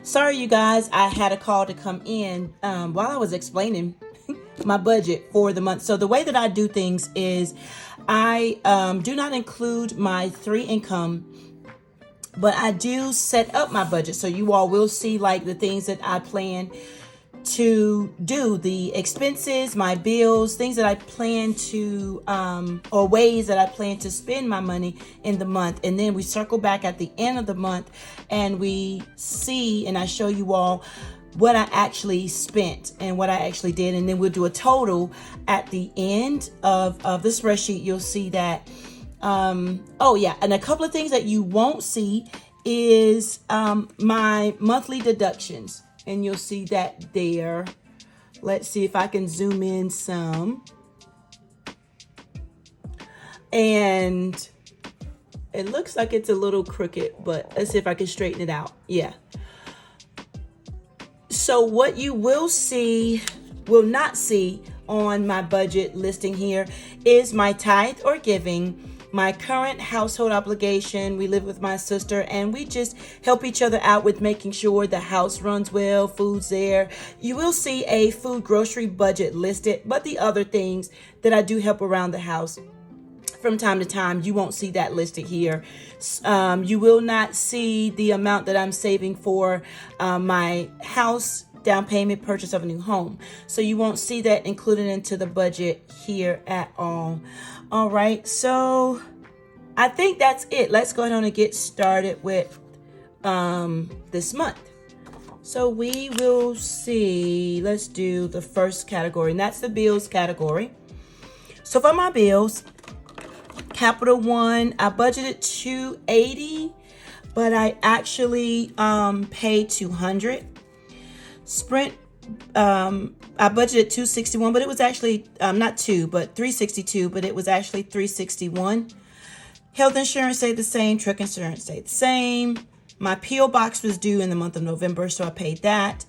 Sorry, you guys, I had a call to come in while I was explaining my budget for the month. So the way that I do things is I do not include my three income, but I do set up my budget. So you all will see like the things that I plan to do, the expenses, my bills, things that I plan to, or ways that I plan to spend my money in the month. And then we circle back at the end of the month and we see, and I show you all what I actually spent and what I actually did. And then we'll do a total at the end of the spreadsheet. You'll see that, oh yeah. And a couple of things that you won't see is, my monthly deductions. And you'll see that there. Let's see if I can zoom in some. And it looks like it's a little crooked, but let's see if I can straighten it out. Yeah. So what you will not see on my budget listing here is my tithe or giving, my current household obligation. We live with my sister and we just help each other out with making sure the house runs well, food's there. You will see a food grocery budget listed, but the other things that I do help around the house from time to time, you won't see that listed here. You will not see the amount that I'm saving for my house down payment, purchase of a new home. So you won't see that included into the budget here at all. All right, so I think that's it. Let's go ahead and get started with this month. So we will see, let's do the first category, and that's the bills category. So for my bills, Capital One, I budgeted $280, but I actually paid $200. Sprint, I budgeted $261, but it was actually not two, but $362, but it was actually $361. Health insurance stayed the same. Truck insurance stayed the same. My P.O. box was due in the month of November, so I paid that.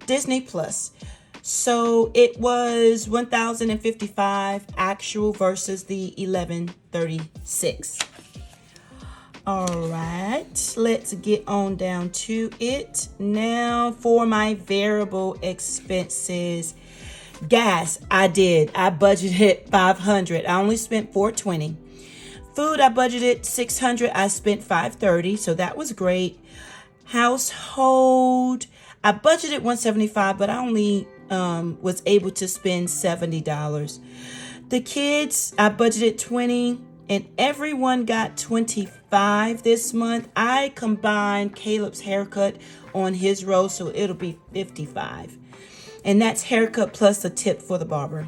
Disney Plus. So it was $1,055 actual versus the $1,136. All right, let's get on down to it. Now for my variable expenses. Gas, I budgeted $500. I only spent $420. Food, I budgeted $600. I spent $530, so that was great. Household, I budgeted $175, but I only was able to spend $70. The kids, I budgeted $20. And everyone got $25 this month. I combined Caleb's haircut on his row, so it'll be $55. And that's haircut plus a tip for the barber.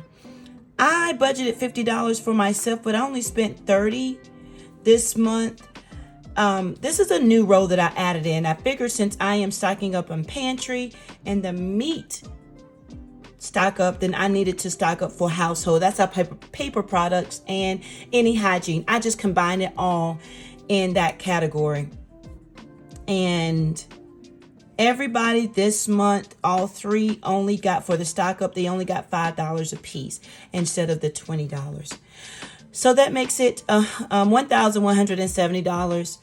I budgeted $50 for myself, but I only spent $30 this month. This is a new row that I added in. I figured since I am stocking up on pantry and the meat stock up, then I needed to stock up for household. That's our paper products and any hygiene. I just combined it all in that category. And everybody this month, all three only got, for the stock up, they only got $5 a piece instead of the $20. So that makes it $1,170.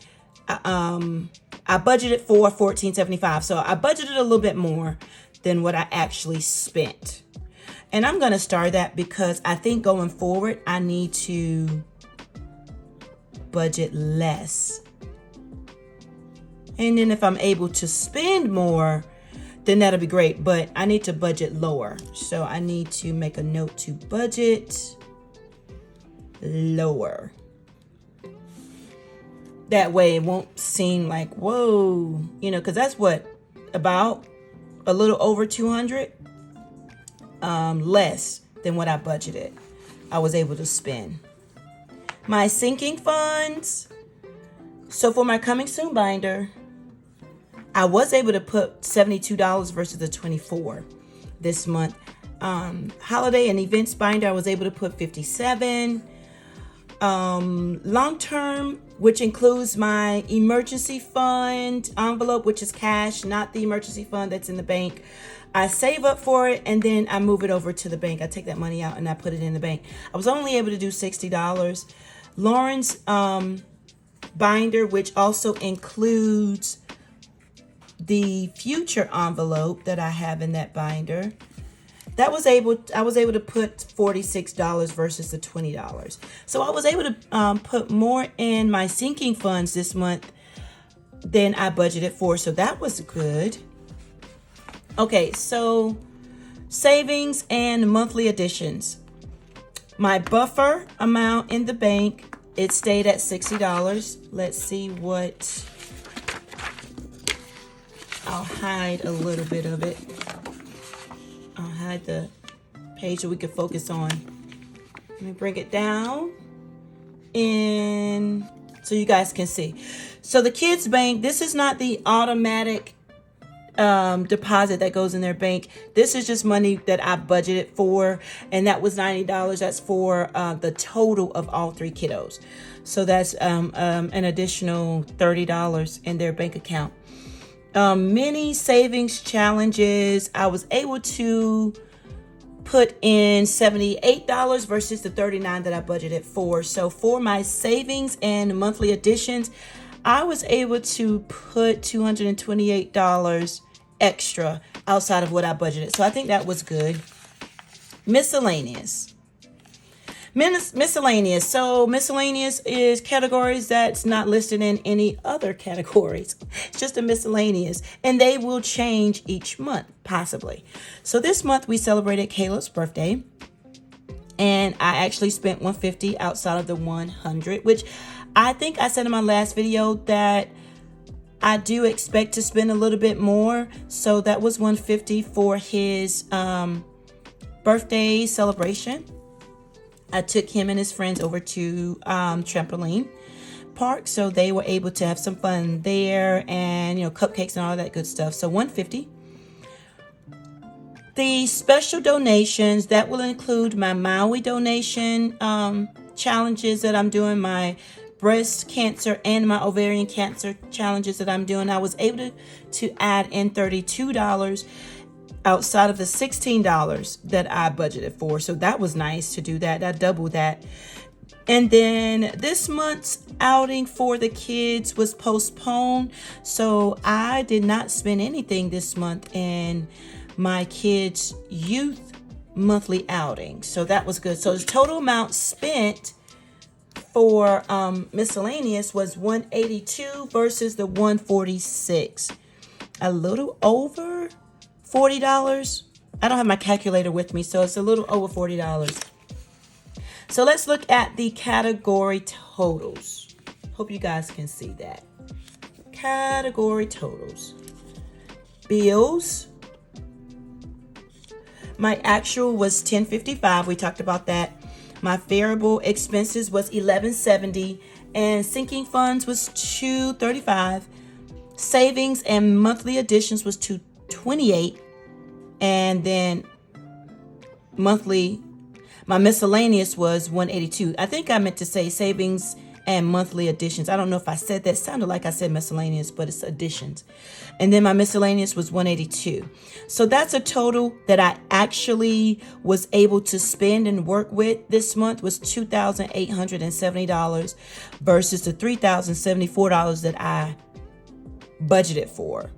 I budgeted for $1,475. So I budgeted a little bit more than what I actually spent. And I'm going to start that because I think going forward, I need to budget less. And then if I'm able to spend more, then that'll be great. But I need to budget lower. So I need to make a note to budget lower. That way it won't seem like, whoa, because that's what, about a little over 200 less than what I budgeted. I was able to spend. My sinking funds. So for my coming soon binder, I was able to put $72 versus the $24 this month. Holiday and events binder, I was able to put $57. Long term, which includes my emergency fund envelope, which is cash, not the emergency fund that's in the bank. I save up for it and then I move it over to the bank. I take that money out and I put it in the bank. I was only able to do $60. Lauren's binder, which also includes the future envelope that I have in that binder, I was able to put $46 versus the $20. So I was able to put more in my sinking funds this month than I budgeted for. So that was good. Okay, so savings and monthly additions. My buffer amount in the bank, it stayed at $60. Let's see what, I'll hide a little bit of it. I'll hide the page so we can focus on. Let me bring it down and so you guys can see. So the kids bank, this is not the automatic deposit that goes in their bank. This is just money that I budgeted for, and that was $90. That's for the total of all three kiddos. So that's an additional $30 in their bank account. Mini savings challenges, I was able to put in $78 versus the $39 that I budgeted for. So for my savings and monthly additions, I was able to put $228 extra outside of what I budgeted. So I think that was good. Miscellaneous. Miscellaneous. So miscellaneous is categories that's not listed in any other categories. It's just a miscellaneous. And they will change each month, possibly. So this month we celebrated Caleb's birthday. And I actually spent $150 outside of the $100, which I think I said in my last video that I do expect to spend a little bit more. So that was $150 for his birthday celebration. I took him and his friends over to trampoline park, so they were able to have some fun there, and cupcakes and all that good stuff. So $150. The special donations, that will include my Maui donation challenges that I'm doing, my breast cancer and my ovarian cancer challenges that I'm doing. I was able to add in $32 outside of the $16 that I budgeted for. So that was nice to do that. I doubled that. And then this month's outing for the kids was postponed. So I did not spend anything this month in my kids' youth monthly outing. So that was good. So the total amount spent for miscellaneous was $182 versus the $146. A little over $40. I don't have my calculator with me, so it's a little over $40. So let's look at the category totals. Hope you guys can see that. Category totals. Bills. My actual was $10.55. We talked about that. My variable expenses was $11.70, and sinking funds was $2.35. Savings and monthly additions was $2.28, and then my miscellaneous was $182. I think I meant to say savings and monthly additions. I don't know if I said that. It sounded like I said miscellaneous, but it's additions. And then my miscellaneous was $182. So that's a total that I actually was able to spend and work with this month was $2,870 versus the $3,074 that I budgeted for.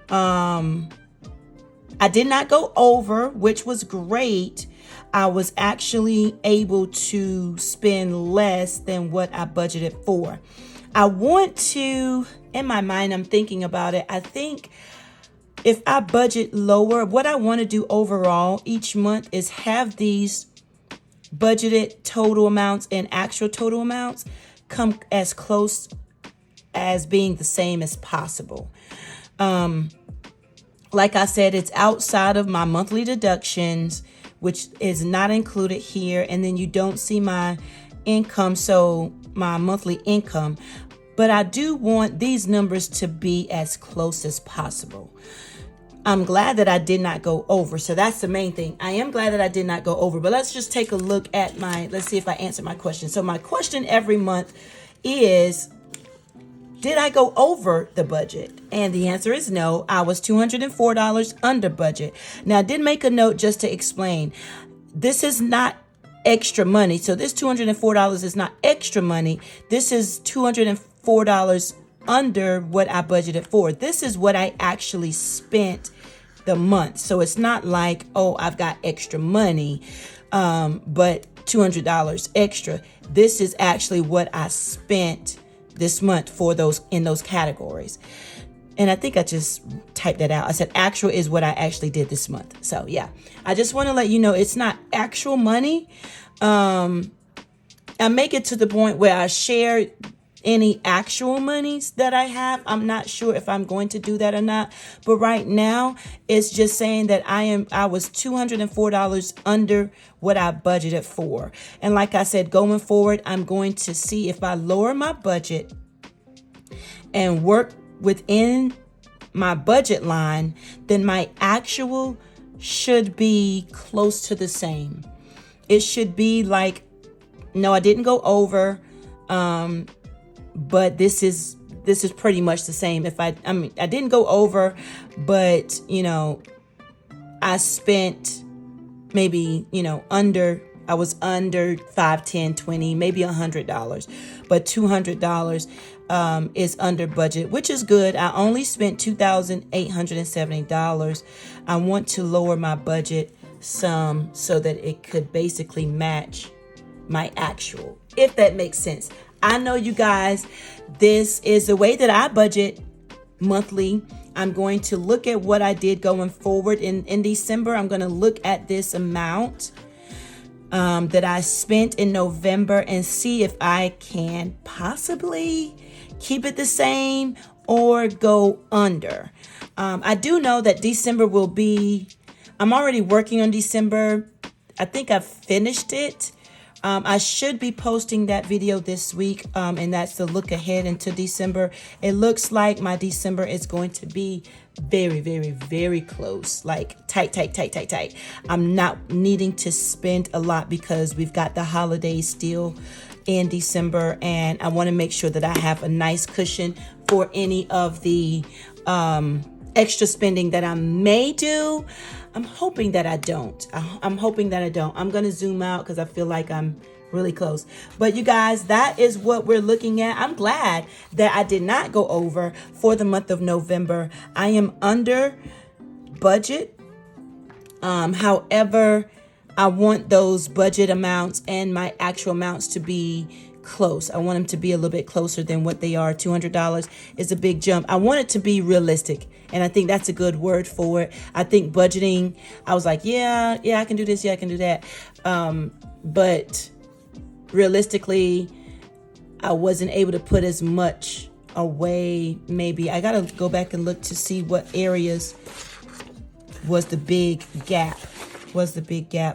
I did not go over, which was great. I was actually able to spend less than what I budgeted for. I want to, in my mind, I'm thinking about it. I think if I budget lower, what I want to do overall each month is have these budgeted total amounts and actual total amounts come as close as being the same as possible. Like I said, it's outside of my monthly deductions, which is not included here. And then you don't see my income, so my monthly income. But I do want these numbers to be as close as possible. I'm glad that I did not go over. So that's the main thing. I am glad that I did not go over. But let's just take a look at let's see if I answered my question. So my question every month is, did I go over the budget? And the answer is no. I was $204 under budget. Now, I did make a note just to explain. This is not extra money. So this $204 is not extra money. This is $204 under what I budgeted for. This is what I actually spent the month. So it's not like, oh, I've got extra money, but $200 extra. This is actually what I spent this month for those in those categories. And I think I just typed that out. I said actual is what I actually did this month. So yeah, I just want to let you know it's not actual money. I make it to the point where I share any actual monies that I have. I'm not sure if I'm going to do that or not. But right now, it's just saying that I was $204 under what I budgeted for. And like I said, going forward, I'm going to see if I lower my budget and work within my budget line, then my actual should be close to the same. It should be like, no, I didn't go over, but this is pretty much the same. I didn't go over, but I spent maybe I was under 5, 10, 20, maybe $100, but $200 is under budget, which is good. I only spent $2,870. I want to lower my budget some so that it could basically match my actual, if that makes sense. I know you guys, this is the way that I budget monthly. I'm going to look at what I did going forward in December. I'm going to look at this amount that I spent in November and see if I can possibly keep it the same or go under. I do know that December I'm already working on December. I think I've finished it. I should be posting that video this week, and that's the look ahead into December. It looks like my December is going to be very, very, very close, like tight. I'm not needing to spend a lot because we've got the holidays still in December, and I want to make sure that I have a nice cushion for any of the extra spending that I may do. I'm hoping that I don't. I'm hoping that I don't. I'm going to zoom out because I feel like I'm really close. But you guys, that is what we're looking at. I'm glad that I did not go over for the month of November. I am under budget. However, I want those budget amounts and my actual amounts to be close. I want them to be a little bit closer than what they are. $200 is a big jump. I want it to be realistic. And I think that's a good word for it. I think budgeting, I was like, yeah, I can do this. Yeah, I can do that. But realistically, I wasn't able to put as much away. Maybe I got to go back and look to see what areas was the big gap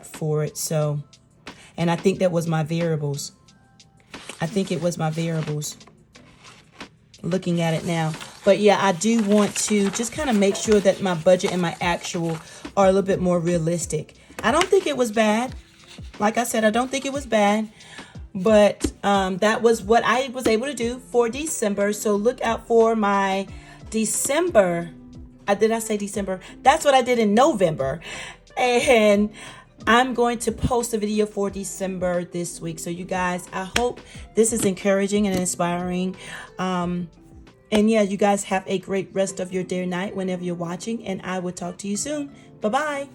for it. So, and I think that was my variables. I think it was my variables. Looking at it now. But yeah, I do want to just kind of make sure that my budget and my actual are a little bit more realistic. I don't think it was bad. Like I said, I don't think it was bad. But that was what I was able to do for December. So look out for my December. Did I say December? That's what I did in November. And I'm going to post a video for December this week. So you guys, I hope this is encouraging and inspiring. And yeah, you guys have a great rest of your day or night whenever you're watching. And I will talk to you soon. Bye-bye.